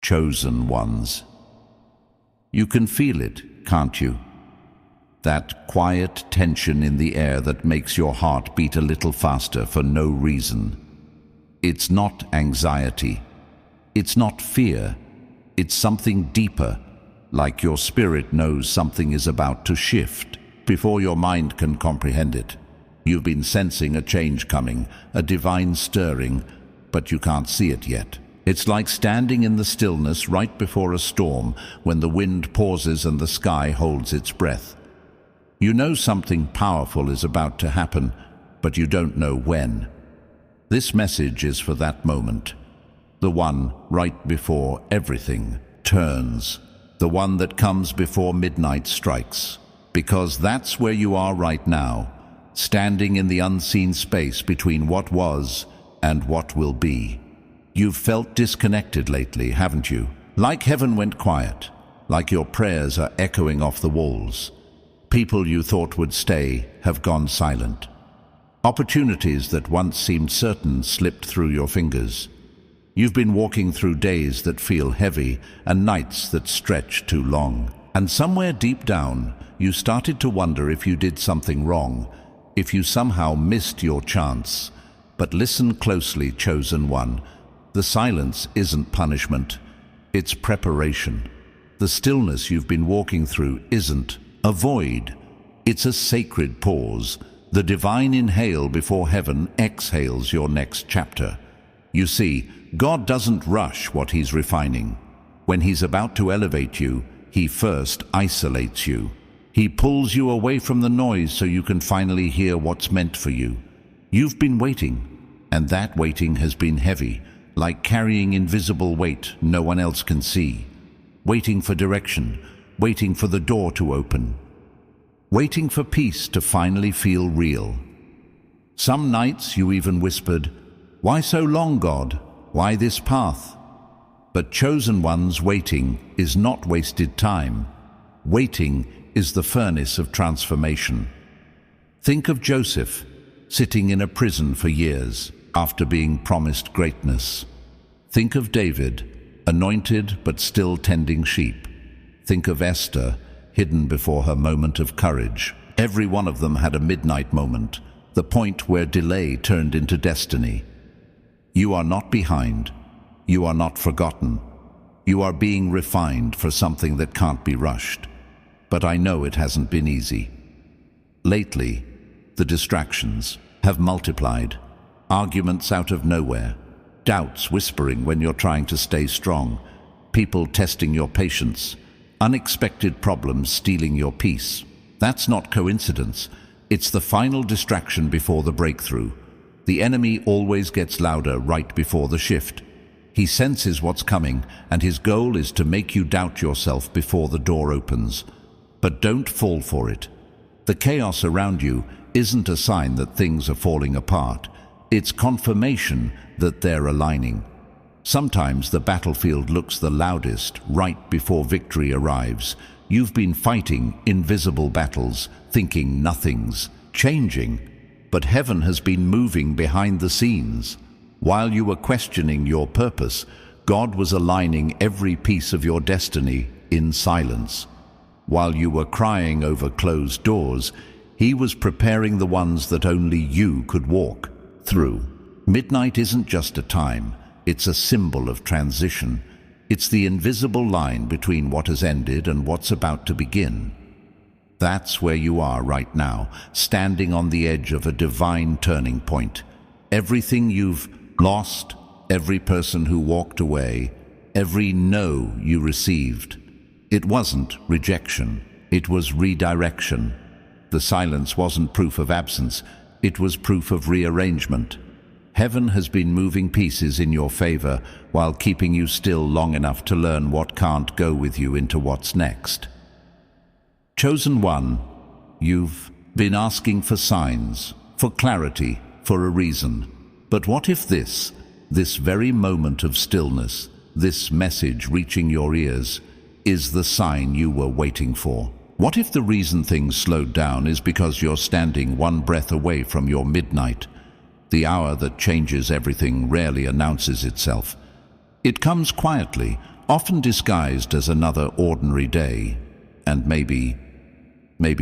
chosen ones. You can feel it, can't you? That quiet tension in the air that makes your heart beat a little faster for no reason. It's not anxiety. It's not fear. It's something deeper, like your spirit knows something is about to shift before your mind can comprehend it. You've been sensing a change coming, a divine stirring, but you can't see it yet. It's like standing in the stillness right before a storm, when the wind pauses and the sky holds its breath. You know something powerful is about to happen, but you don't know when. This message is for that moment, the one right before everything turns, the one that comes before midnight strikes, because that's where you are right now, standing in the unseen space between what was and what will be. You've felt disconnected lately, haven't you? Like heaven went quiet, like your prayers are echoing off the walls. People you thought would stay have gone silent. Opportunities that once seemed certain slipped through your fingers. You've been walking through days that feel heavy and nights that stretch too long. And somewhere deep down, you started to wonder if you did something wrong, if you somehow missed your chance. But listen closely, chosen one. The silence isn't punishment, it's preparation. The stillness you've been walking through isn't a void, it's a sacred pause, the divine inhale before heaven exhales your next chapter. You see, God doesn't rush what He's refining. When He's about to elevate you, He first isolates you. He pulls you away from the noise so you can finally hear what's meant for you. You've been waiting, and that waiting has been heavy, like carrying invisible weight no one else can see. Waiting for direction, waiting for the door to open, waiting for peace to finally feel real. Some nights you even whispered, "Why so long, God? Why this path?" But chosen ones, waiting is not wasted time. Waiting is the furnace of transformation. Think of Joseph, sitting in a prison for years after being promised greatness. Think of David, anointed but still tending sheep. Think of Esther, hidden before her moment of courage. Every one of them had a midnight moment, the point where delay turned into destiny. You are not behind. You are not forgotten. You are being refined for something that can't be rushed. But I know it hasn't been easy. Lately, the distractions have multiplied. Arguments out of nowhere, doubts whispering when you're trying to stay strong, people testing your patience, unexpected problems stealing your peace. That's not coincidence. It's the final distraction before the breakthrough. The enemy always gets louder right before the shift. He senses what's coming, and his goal is to make you doubt yourself before the door opens. But don't fall for it. The chaos around you isn't a sign that things are falling apart. It's confirmation that they're aligning. Sometimes the battlefield looks the loudest right before victory arrives. You've been fighting invisible battles, thinking nothing's changing, but heaven has been moving behind the scenes. While you were questioning your purpose, God was aligning every piece of your destiny in silence. While you were crying over closed doors, He was preparing the ones that only you could walk through. Midnight isn't just a time, it's a symbol of transition. It's the invisible line between what has ended and what's about to begin. That's where you are right now, standing on the edge of a divine turning point. Everything you've lost, every person who walked away, every no you received, it wasn't rejection, it was redirection. The silence wasn't proof of absence, it was proof of rearrangement. Heaven has been moving pieces in your favor while keeping you still long enough to learn what can't go with you into what's next. Chosen one, you've been asking for signs, for clarity, for a reason. But what if this very moment of stillness, this message reaching your ears, is the sign you were waiting for? What if the reason things slowed down is because you're standing one breath away from your midnight? The hour that changes everything rarely announces itself. It comes quietly, often disguised as another ordinary day. And maybe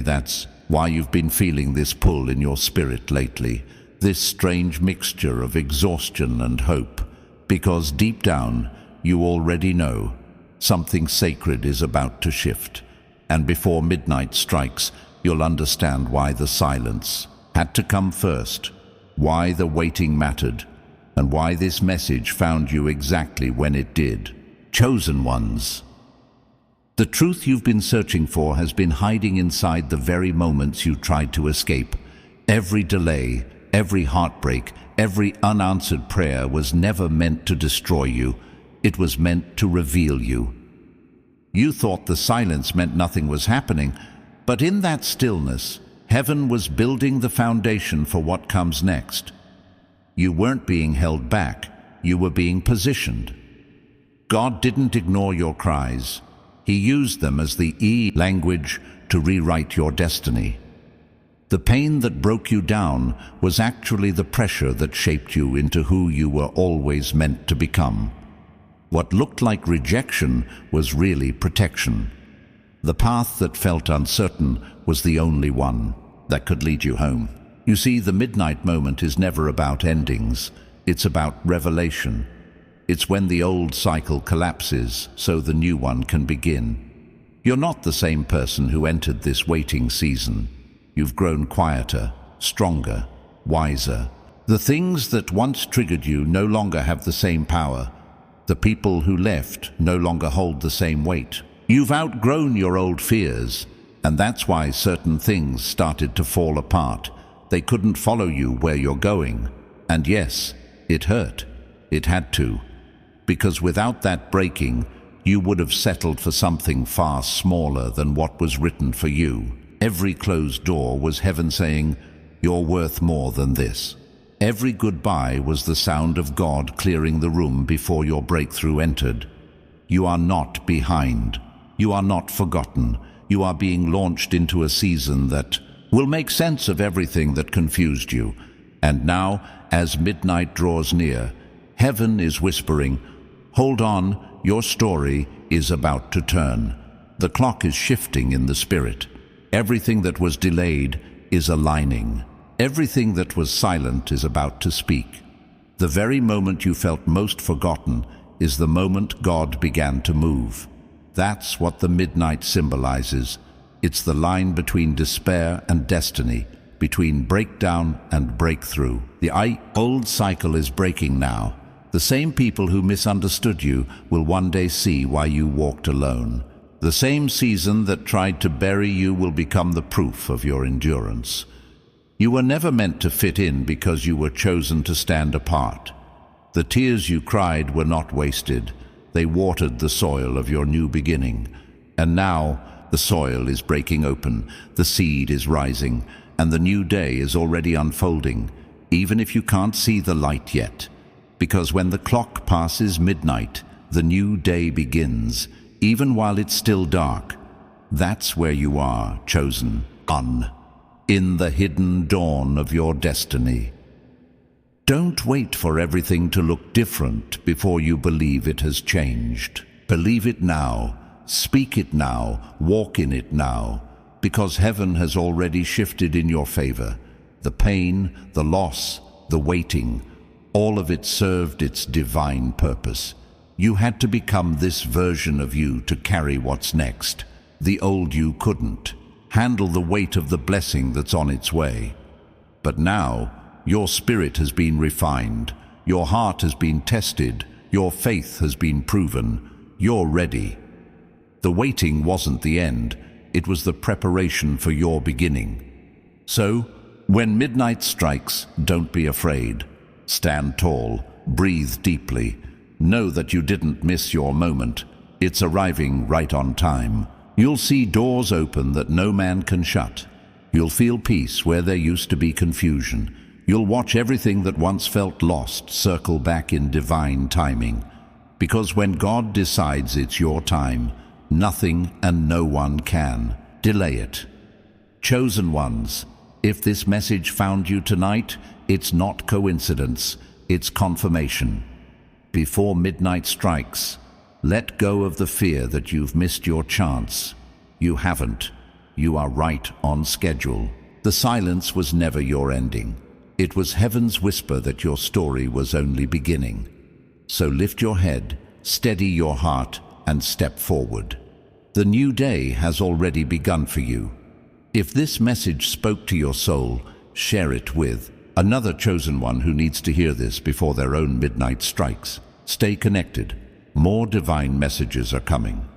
that's why you've been feeling this pull in your spirit lately, this strange mixture of exhaustion and hope, because deep down you already know something sacred is about to shift. And before midnight strikes, you'll understand why the silence had to come first, why the waiting mattered, and why this message found you exactly when it did. Chosen ones. The truth you've been searching for has been hiding inside the very moments you tried to escape. Every delay, every heartbreak, every unanswered prayer was never meant to destroy you. It was meant to reveal you. You thought the silence meant nothing was happening, but in that stillness, heaven was building the foundation for what comes next. You weren't being held back, you were being positioned. God didn't ignore your cries. He used them as the language to rewrite your destiny. The pain that broke you down was actually the pressure that shaped you into who you were always meant to become. What looked like rejection was really protection. The path that felt uncertain was the only one that could lead you home. You see, the midnight moment is never about endings. It's about revelation. It's when the old cycle collapses so the new one can begin. You're not the same person who entered this waiting season. You've grown quieter, stronger, wiser. The things that once triggered you no longer have the same power. The people who left no longer hold the same weight. You've outgrown your old fears, and that's why certain things started to fall apart. They couldn't follow you where you're going. And yes, it hurt. It had to. Because without that breaking, you would have settled for something far smaller than what was written for you. Every closed door was heaven saying, "You're worth more than this." Every goodbye was the sound of God clearing the room before your breakthrough entered. You are not behind. You are not forgotten. You are being launched into a season that will make sense of everything that confused you. And now, as midnight draws near, heaven is whispering, "Hold on, your story is about to turn." The clock is shifting in the spirit. Everything that was delayed is aligning. Everything that was silent is about to speak. The very moment you felt most forgotten is the moment God began to move. That's what the midnight symbolizes. It's the line between despair and destiny, between breakdown and breakthrough. The old cycle is breaking now. The same people who misunderstood you will one day see why you walked alone. The same season that tried to bury you will become the proof of your endurance. You were never meant to fit in because you were chosen to stand apart. The tears you cried were not wasted. They watered the soil of your new beginning. And now the soil is breaking open, the seed is rising, and the new day is already unfolding, even if you can't see the light yet. Because when the clock passes midnight, the new day begins, even while it's still dark. That's where you are, chosen one, in the hidden dawn of your destiny. Don't wait for everything to look different before you believe it has changed. Believe it now, speak it now, walk in it now, because heaven has already shifted in your favor. The pain, the loss, the waiting, all of it served its divine purpose. You had to become this version of you to carry what's next. The old you couldn't handle the weight of the blessing that's on its way. But now, your spirit has been refined, your heart has been tested, your faith has been proven. You're ready. The waiting wasn't the end, it was the preparation for your beginning. So, when midnight strikes, don't be afraid. Stand tall, breathe deeply. Know that you didn't miss your moment. It's arriving right on time. You'll see doors open that no man can shut. You'll feel peace where there used to be confusion. You'll watch everything that once felt lost circle back in divine timing. Because when God decides it's your time, nothing and no one can delay it. Chosen ones, if this message found you tonight, it's not coincidence, it's confirmation. Before midnight strikes, Let go of the fear that you've missed your chance. You haven't. You are right on schedule. The silence was never your ending. It was heaven's whisper that your story was only beginning. So lift your head, steady your heart, and step forward. The new day has already begun for you. If this message spoke to your soul, share it with another chosen one who needs to hear this before their own midnight strikes. Stay connected. More divine messages are coming.